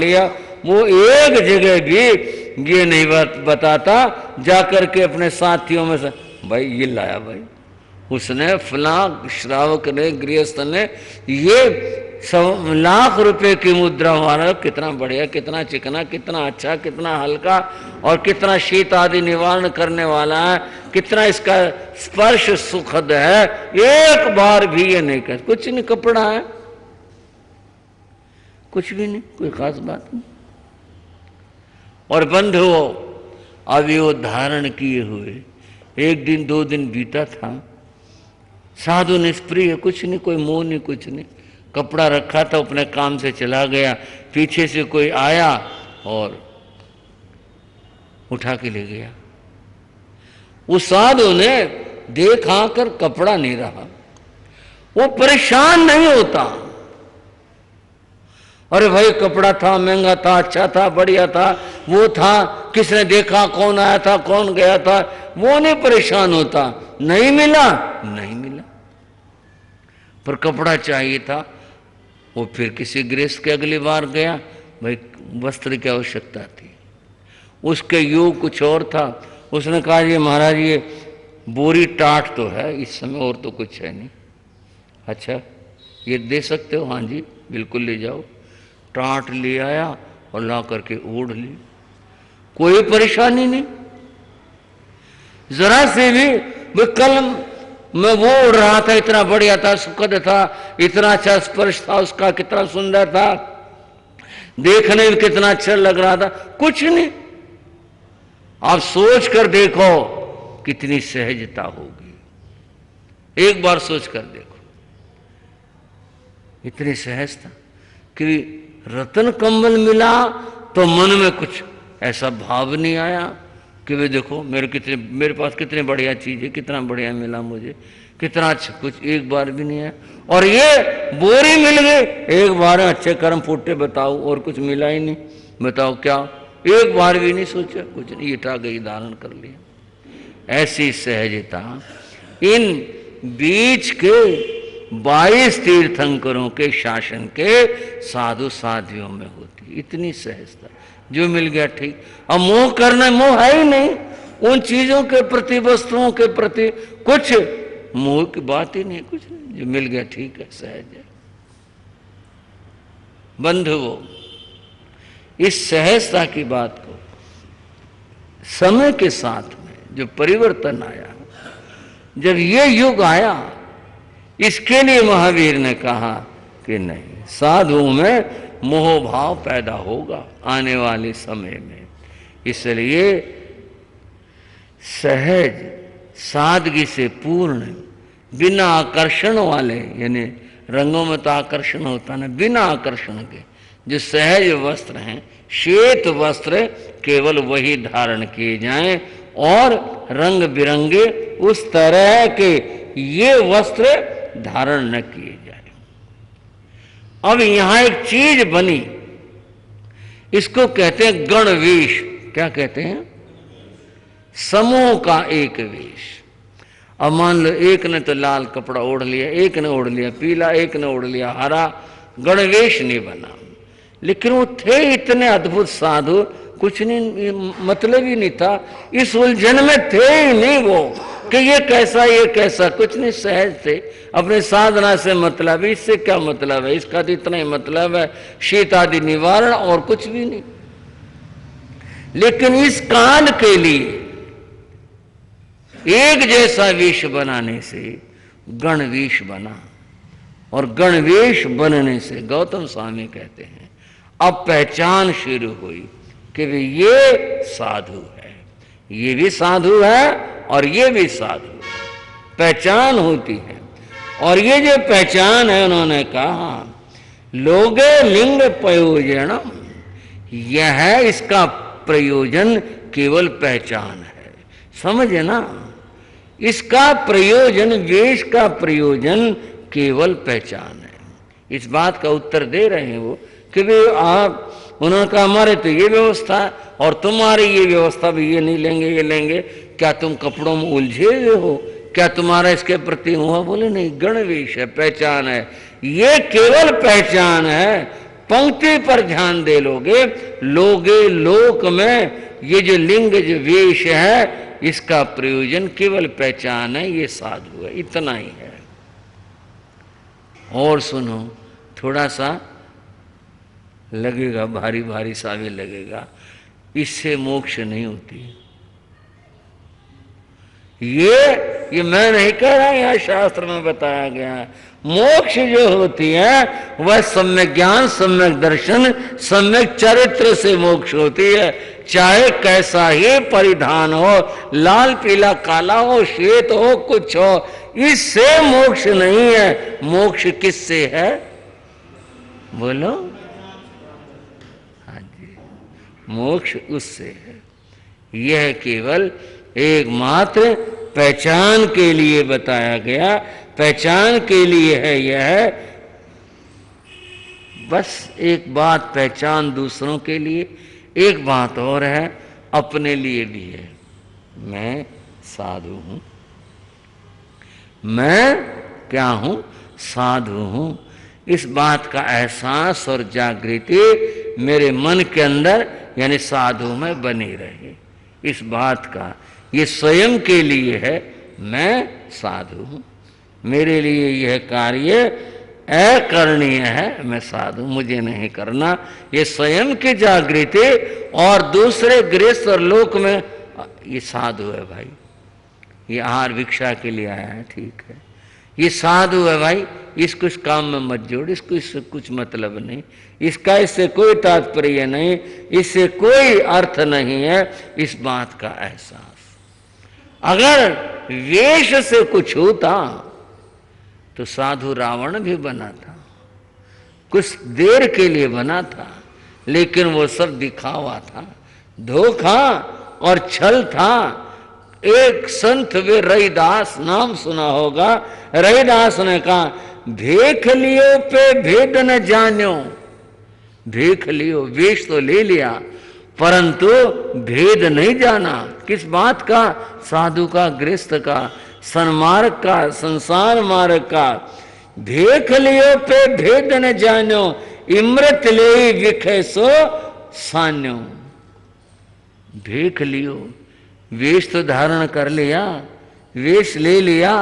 लिया। वो एक जगह भी ये नहीं बताता जाकर के अपने साथियों में से, भाई ये लाया भाई उसने, फलां श्रावक ने, गृहस्थ ने ये 100 लाख रुपए की मुद्रा वाला, कितना बढ़िया, कितना चिकना, कितना अच्छा, कितना हल्का और कितना शीत आदि निवारण करने वाला है, कितना इसका स्पर्श सुखद है। एक बार भी ये नहीं कहते, कुछ नहीं, कपड़ा है, कुछ भी नहीं, कोई खास बात नहीं। और बंधुओं, अभी वो धारण किए हुए 1 दिन 2 दिन बीता था, साधु निष्प्रिय, कुछ नहीं, कोई मोह नहीं, कुछ नहीं, कपड़ा रखा था, अपने काम से चला गया। पीछे से कोई आया और उठा के ले गया। उस साधु ने देखा कर कपड़ा नहीं रहा, वो परेशान नहीं होता। अरे भाई कपड़ा था, महंगा था, अच्छा था, बढ़िया था, वो था, किसने देखा, कौन आया था, कौन गया था, वो नहीं परेशान होता। नहीं मिला, नहीं मिला, पर कपड़ा चाहिए था। वो फिर किसी गृहस्थ के अगली बार गया, भाई वस्त्र की आवश्यकता थी, उसके योग कुछ और था। उसने कहा ये महाराज ये बोरी टाट तो है इस समय, और तो कुछ है नहीं। अच्छा ये दे सकते हो? हाँ जी बिल्कुल ले जाओ। टाट ले आया और ला करके ओढ़ ली, कोई परेशानी नहीं, जरा से भी। कल मैं वो उड़ रहा था, इतना बढ़िया था, सुखद था, इतना अच्छा स्पर्श था उसका, कितना सुंदर था, देखने में कितना अच्छा लग रहा था, कुछ नहीं। आप सोच कर देखो कितनी सहजता होगी, एक बार सोच कर देखो, इतनी सहजता कि रतन कंबल मिला तो मन में कुछ ऐसा भाव नहीं आया कि वे देखो मेरे पास कितनी बढ़िया चीज है, कितना बढ़िया मिला मुझे, कितना अच्छा, कुछ एक बार भी नहीं आया। और ये बोरी मिल गई, एक बार अच्छे कर्म फूटे, बताओ, और कुछ मिला ही नहीं, बताओ क्या, एक बार भी नहीं सोचा, कुछ नहीं, इठा गई, धारण कर लिया। ऐसी सहजता इन बीच के 22 तीर्थंकरों के शासन के साधु साध्वियों में होती, इतनी सहजता। जो मिल गया ठीक, अब मोह करना, मोह है ही नहीं उन चीजों के प्रति, वस्तुओं के प्रति, कुछ मोह की बात ही नहीं, कुछ नहीं, जो मिल गया ठीक है, सहज है। बंधुओं, इस सहजता की बात को समय के साथ में जो परिवर्तन आया, जब ये युग आया, इसके लिए महावीर ने कहा कि नहीं, साधुओं में मोह भाव पैदा होगा आने वाले समय में। इसलिए सहज सादगी से पूर्ण, बिना आकर्षण वाले, यानी रंगों में तो आकर्षण होता ना, बिना आकर्षण के जो सहज वस्त्र हैं, श्वेत वस्त्र केवल वही धारण किए जाएं, और रंग बिरंगे उस तरह के ये वस्त्र धारण न किए जाए। अब यहां एक चीज बनी, इसको कहते हैं गणवेश। क्या कहते हैं? समूह का एक वेश। अब मान लो एक ने तो लाल कपड़ा ओढ़ लिया, एक ने ओढ़ लिया पीला, एक ने ओढ़ लिया हरा, गणवेश नहीं बना। लेकिन वो थे इतने अद्भुत साधु, कुछ नहीं, मतलब ही नहीं था, इस उलझन में थे ही नहीं वो कि ये कैसा ये कैसा, कुछ नहीं, सहज थे। अपने साधना से मतलब, इससे क्या मतलब है, इसका तो इतना ही मतलब है, शीत आदि निवारण, और कुछ भी नहीं। लेकिन इस काल के लिए एक जैसा वेश बनाने से गणवेश बना, और गणवेश बनने से गौतम स्वामी कहते हैं अब पहचान शुरू हुई कि वे ये साधु है, ये भी साधु है और ये भी साधु है, पहचान होती है। और ये जो पहचान है, उन्होंने कहा लोगे लिंग प्रयोजनम, यह है इसका प्रयोजन केवल पहचान है, समझे ना, इसका प्रयोजन, वेश का प्रयोजन केवल पहचान है। इस बात का उत्तर दे रहे हैं वो कि वे आप, उन्होंने कहा हमारे तो ये व्यवस्था है और तुम्हारी ये व्यवस्था भी, ये नहीं लेंगे ये लेंगे, क्या तुम कपड़ों में उलझे हुए हो, क्या तुम्हारा इसके प्रति हुआ? बोले नहीं, गणवेश है, पहचान है, ये केवल पहचान है, पंक्ति पर ध्यान दे लोगे, लोगे लोक में ये जो लिंग जो वेश है इसका प्रयोजन केवल पहचान है, ये साधु है, इतना ही है। और सुनो, थोड़ा सा लगेगा, भारी भारी सा भी लगेगा, इससे मोक्ष नहीं होती। ये मैं नहीं कह रहा, यह शास्त्र में बताया गया है। मोक्ष जो होती है वह सम्यक ज्ञान, सम्यक दर्शन, सम्यक चरित्र से मोक्ष होती है। चाहे कैसा ही परिधान हो, लाल पीला काला हो, श्वेत हो, कुछ हो, इससे मोक्ष नहीं है। मोक्ष किससे है बोलो? हाँ जी, मोक्ष उससे है। यह केवल एकमात्र पहचान के लिए बताया गया, पहचान के लिए है यह। बस एक बात पहचान दूसरों के लिए, एक बात और है अपने लिए भी है। मैं साधु हूं, मैं क्या हूं? साधु हूं। इस बात का एहसास और जागृति मेरे मन के अंदर यानी साधु में बनी रहे। इस बात का ये स्वयं के लिए है, मैं साधु हूं, मेरे लिए यह कार्य अकरणीय है, मैं साधु, मुझे नहीं करना। ये स्वयं की जागृति और दूसरे गृहस्थ और लोक में ये साधु है भाई, ये आहार भिक्षा के लिए आया है, ठीक है, ये साधु है भाई, इसको इस काम में मत जोड़, इसको इससे कुछ मतलब नहीं, इसका इससे कोई तात्पर्य नहीं, इससे कोई अर्थ नहीं है। इस बात का एहसास। अगर वेश से कुछ होता तो साधु रावण भी बना था, कुछ देर के लिए बना था, लेकिन वो सब दिखावा था, धोखा और छल था। एक संत वे रविदास, नाम सुना होगा, रविदास ने कहा, भेख लियो पे भेद न जान्यो। भेख लियो, वेश तो ले लिया, परंतु भेद नहीं जाना। किस बात का? साधु का, गृहस्थ का, सन्मार्ग का, संसार मार्ग का। भेख लियो पे भेद न जान्यो, इमृत ले विखे सो सान्यो। भेख लियो, वेश तो धारण कर लिया, वेश ले लिया,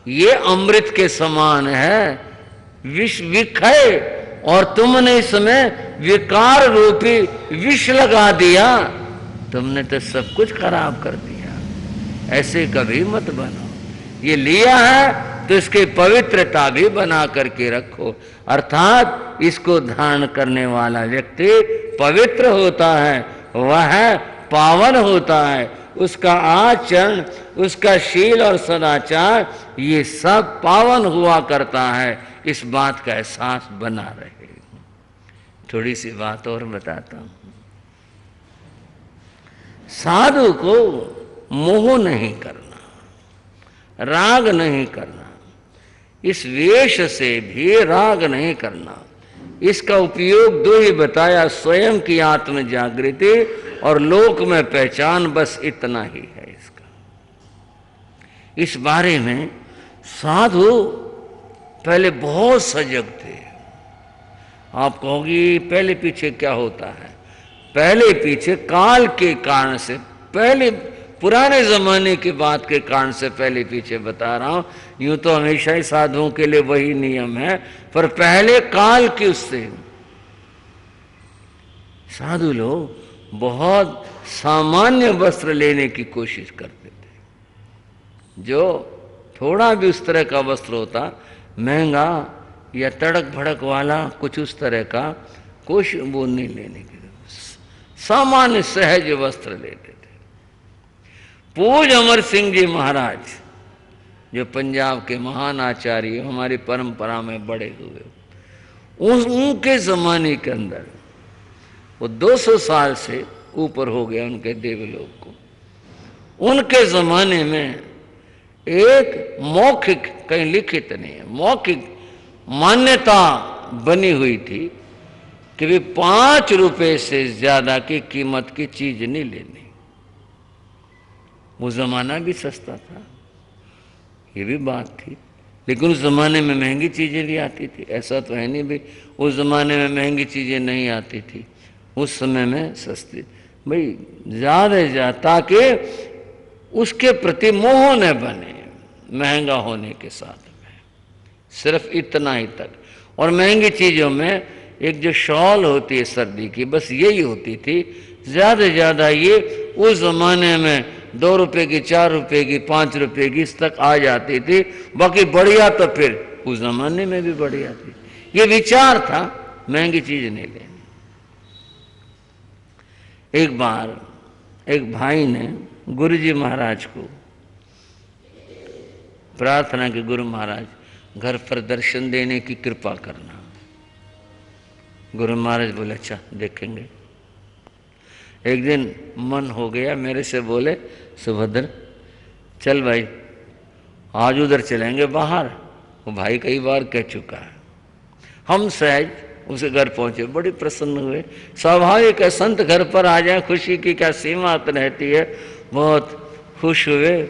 ये अमृत के समान है, विष विखय, और तुमने इसमें विकार रूपी विष लगा दिया, तुमने तो सब कुछ खराब कर दिया। ऐसे कभी मत बनो। ये लिया है तो इसकी पवित्रता भी बना करके रखो, अर्थात इसको धारण करने वाला व्यक्ति पवित्र होता है, वह पावन होता है, उसका आचरण, उसका शील और सदाचार ये सब पावन हुआ करता है। इस बात का एहसास बना रहे। थोड़ी सी बात और बताता हूं। साधु को मोह नहीं करना, राग नहीं करना, इस वेश से भी राग नहीं करना। इसका उपयोग दो ही बताया, स्वयं की आत्म जागृति और लोक में पहचान, बस इतना ही है इसका। इस बारे में साधु पहले बहुत सजग थे। आप कहोगी पहले पीछे क्या होता है? पहले पीछे काल के कारण से, पहले पुराने जमाने की बात के कारण से पहले पीछे बता रहा हूं। यूं तो हमेशा ही साधुओं के लिए वही नियम है, पर पहले काल के उससे साधु लोग बहुत सामान्य वस्त्र लेने की कोशिश करते थे। जो थोड़ा भी उस तरह का वस्त्र होता, महंगा या तड़क भड़क वाला, कुछ उस तरह का कोशिश वो नहीं लेने की, सामान्य सहज वस्त्र लेते थे। पूज अमर सिंह जी महाराज, जो पंजाब के महान आचार्य हमारी परंपरा में बड़े हुए, उनके जमाने के अंदर वो 200 साल से ऊपर हो गया उनके देवलोक को। उनके जमाने में एक मौखिक, कहीं लिखित नहीं है, मौखिक मान्यता बनी हुई थी कि वे 5 रुपए से ज्यादा की कीमत की चीज नहीं लेनी। वो जमाना भी सस्ता था, ये भी बात थी। लेकिन उस ज़माने में महंगी चीज़ें भी आती थी, ऐसा तो है नहीं भी उस ज़माने में महंगी चीज़ें नहीं आती थी, उस समय में सस्ती। भाई ज़्यादा ताकि उसके प्रति मोह न बने महंगा होने के साथ में, सिर्फ इतना ही तक। और महंगी चीज़ों में एक जो शॉल होती है सर्दी की, बस यही होती थी। ज़्यादा से ज़्यादा ये उस ज़माने में 2 रुपये की, 4 रुपये की, 5 रुपये की इस तक आ जाती थी। बाकी बढ़िया तो फिर उस ज़माने में भी बढ़िया थी। ये विचार था महंगी चीज़ नहीं लेनी। एक बार एक भाई ने गुरुजी महाराज को प्रार्थना की, गुरु महाराज घर पर दर्शन देने की कृपा करना। गुरु महाराज बोले अच्छा देखेंगे। एक दिन मन हो गया, मेरे से बोले सुभद्र चल भाई आज उधर चलेंगे बाहर। वो भाई कई बार कह चुका है। हम सहज उसे घर पहुंचे, बड़ी प्रसन्न हुए। स्वाभाविक है, संत घर पर आ जाए खुशी की क्या सीमा रहती है। बहुत खुश हुए,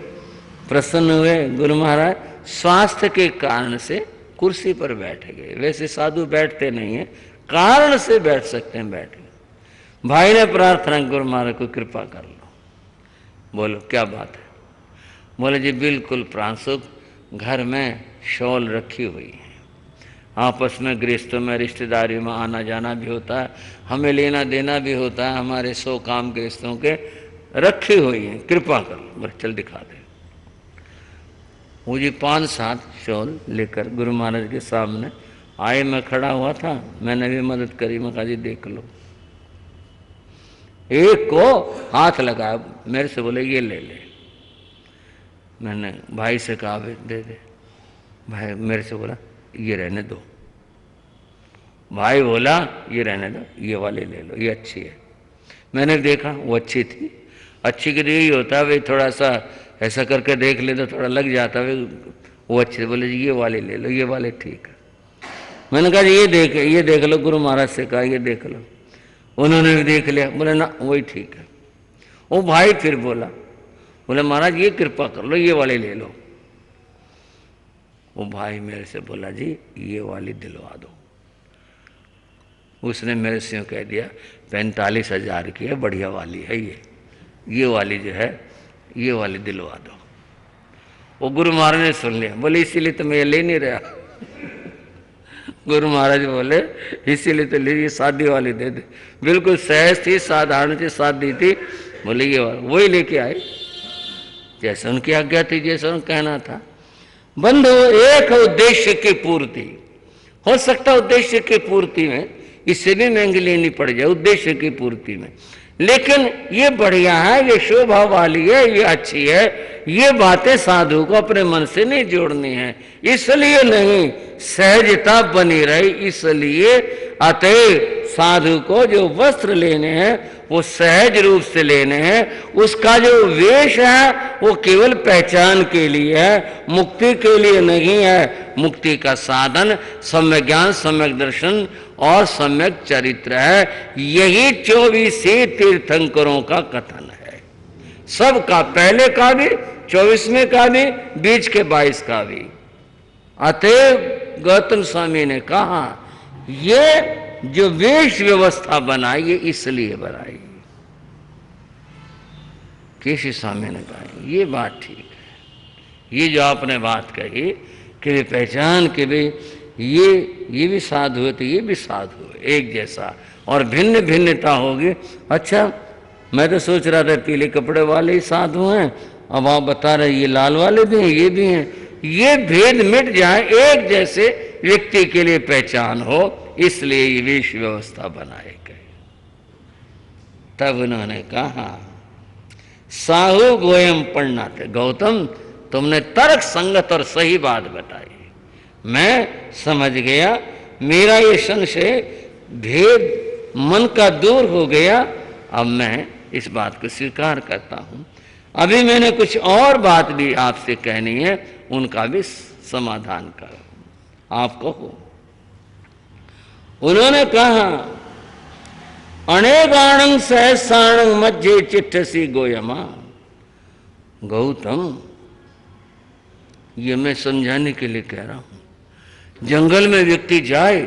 प्रसन्न हुए। गुरु महाराज स्वास्थ्य के कारण से कुर्सी पर बैठ गए। वैसे साधु बैठते नहीं है, कारण से बैठ सकते हैं, बैठ गए। भाई ने प्रार्थना, गुरु महाराज को कृपा कर लो। बोलो क्या बात है? बोले जी बिल्कुल प्रांशुक, घर में शॉल रखी हुई है, आपस में गृहस्थों में रिश्तेदारी में आना जाना भी होता है, हमें लेना देना भी होता है, हमारे 100 काम गृहस्थों के रखी हुई है, कृपा कर लो। बोले चल दिखा दे। वो जी 5-7 शॉल लेकर गुरु महाराज के सामने आए। मैं खड़ा हुआ था, मैंने भी मदद करी। मैं कहा जी देख लो। एक को हाथ लगाया, मेरे से बोले ये ले ले। मैंने भाई से कहा दे दे। भाई मेरे से बोला ये रहने दो। भाई बोला ये रहने दो, ये वाले ले लो, ये अच्छी है। मैंने देखा वो अच्छी थी। अच्छी के लिए ही होता है भाई, थोड़ा सा ऐसा करके देख ले तो थोड़ा लग जाता है। वो अच्छे बोले जी ये वाले ले लो, ये वाले ठीक है। मैंने कहा ये देख लो। गुरु महाराज से कहा ये देख लो। उन्होंने भी देख लिया, बोले ना वही ठीक है। वो भाई फिर बोले महाराज ये कृपा कर लो, ये वाले ले लो। वो भाई मेरे से बोला जी ये वाली दिलवा दो। उसने मेरे से कह दिया 45,000 की है, बढ़िया वाली है ये वाली जो है ये वाली दिलवा दो। वो गुरु महाराज ने सुन लिया, बोले इसीलिए तो मैं ये ले नहीं रहा। गुरु महाराज बोले इसीलिए तो ले, ये शादी वाली दे दे। बिल्कुल सहज थी, साधारण थी, शादी थी। बोले ये वही लेके आए, जैसे उनकी आज्ञा थी, जैसे उनका कहना था। बंधु एक उद्देश्य की पूर्ति हो सकता, उद्देश्य की पूर्ति में इससे भी महंगी लेनी पड़ जाए, उद्देश्य की पूर्ति में। लेकिन ये बढ़िया है, ये शोभा वाली है, ये अच्छी है। ये बातें साधु को अपने मन से नहीं जोड़नी है, इसलिए नहीं, सहजता बनी रही इसलिए। अतः साधु को जो वस्त्र लेने हैं वो सहज रूप से लेने हैं। उसका जो वेश है वो केवल पहचान के लिए है, मुक्ति के लिए नहीं है। मुक्ति का साधन सम्यक ज्ञान, सम्यक दर्शन और सम्यक चरित्र है। यही 24 तीर्थंकरों का कथन है, सबका, पहले का भी, 24वें का भी, बीच के 22 का भी। अतएव गौतम स्वामी ने कहा ये जो वेश व्यवस्था बनाई ये इसलिए बनाई। केशव स्वामी ने कहा ये बात ठीक है। ये जो आपने बात कही कि पहचान के भी ये भी साधु है तो ये भी साधु है, एक जैसा, और भिन्न भिन्नता होगी। अच्छा मैं तो सोच रहा था पीले कपड़े वाले ही साधु हैं, अब आप बता रहे ये लाल वाले भी हैं, ये भी हैं। ये भेद मिट जाए, एक जैसे व्यक्ति के लिए पहचान हो, इसलिए ये वेश व्यवस्था बनाए गए। तब उन्होंने कहा साहु गोयम पढ़ना थे। गौतम तुमने तर्क संगत और सही बात बताई, मैं समझ गया, मेरा ये संशय भेद मन का दूर हो गया। अब मैं इस बात को स्वीकार करता हूं। अभी मैंने कुछ और बात भी आपसे कहनी है, उनका भी समाधान करो, आप कहो। उन्होंने कहा अनेकाणं सहस्राणं मध्य चिट्ठसी गोयमा। गौतम ये मैं समझाने के लिए कह रहा हूं। जंगल में व्यक्ति जाए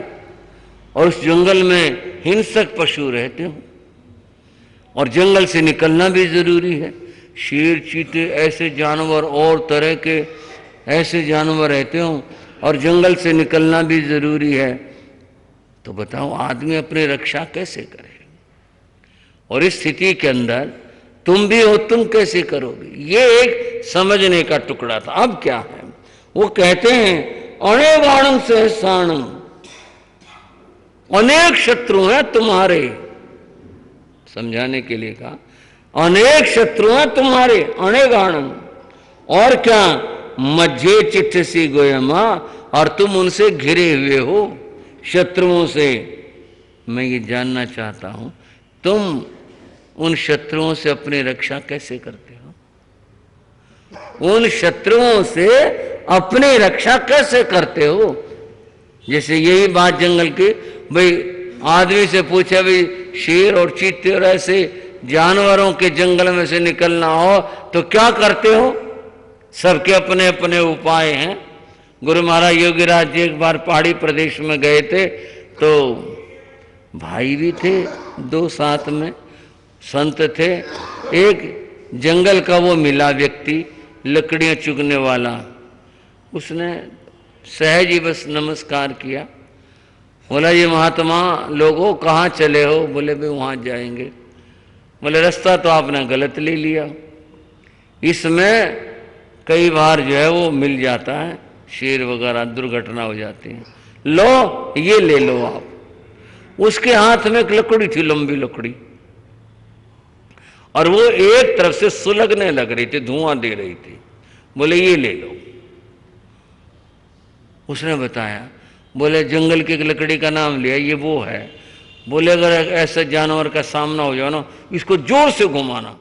और उस जंगल में हिंसक पशु रहते हो और जंगल से निकलना भी जरूरी है। शेर, चीते ऐसे जानवर और तरह के ऐसे जानवर रहते हो और जंगल से निकलना भी जरूरी है, तो बताओ आदमी अपनी रक्षा कैसे करे? और इस स्थिति के अंदर तुम भी हो, तुम कैसे करोगे? ये एक समझने का टुकड़ा था। अब क्या है? वो कहते हैं अणेवाणम से साणम, अनेक शत्रु हैं तुम्हारे। समझाने के लिए कहा अनेक शत्रु हैं तुम्हारे, अणेगाणम। और क्या? मज्जे चिट्ठ सी गोयमा, और तुम उनसे घिरे हुए हो शत्रुओं से। मैं ये जानना चाहता हूं तुम उन शत्रुओं से अपनी रक्षा कैसे करते हो? उन शत्रुओं से अपनी रक्षा कैसे करते हो? जैसे यही बात जंगल की, भाई आदमी से पूछे भाई शेर और चीते और ऐसे जानवरों के जंगल में से निकलना हो तो क्या करते हो? सबके अपने अपने उपाय हैं। गुरु महाराज योगीराज जी एक बार पहाड़ी प्रदेश में गए थे, तो भाई भी थे दो, साथ में संत थे। एक जंगल का वो मिला व्यक्ति, लकड़ियां चुगने वाला, उसने सहज ही बस नमस्कार किया। बोला ये महात्मा लोगों कहाँ चले हो? बोले भाई वहाँ जाएंगे। बोले रास्ता तो आपने गलत ले लिया। इसमें कई बार जो है वो मिल जाता है, शेर वगैरह, दुर्घटना हो जाती है। लो ये ले लो आप। उसके हाथ में एक लकड़ी थी, लंबी लकड़ी, और वो एक तरफ से सुलगने लग रही थी, धुआं दे रही थी। बोले ये ले लो। उसने बताया, बोले जंगल की एक लकड़ी का नाम लिया, ये वो है। बोले अगर ऐसा जानवर का सामना हो जाओ ना, इसको जोर से घुमाना,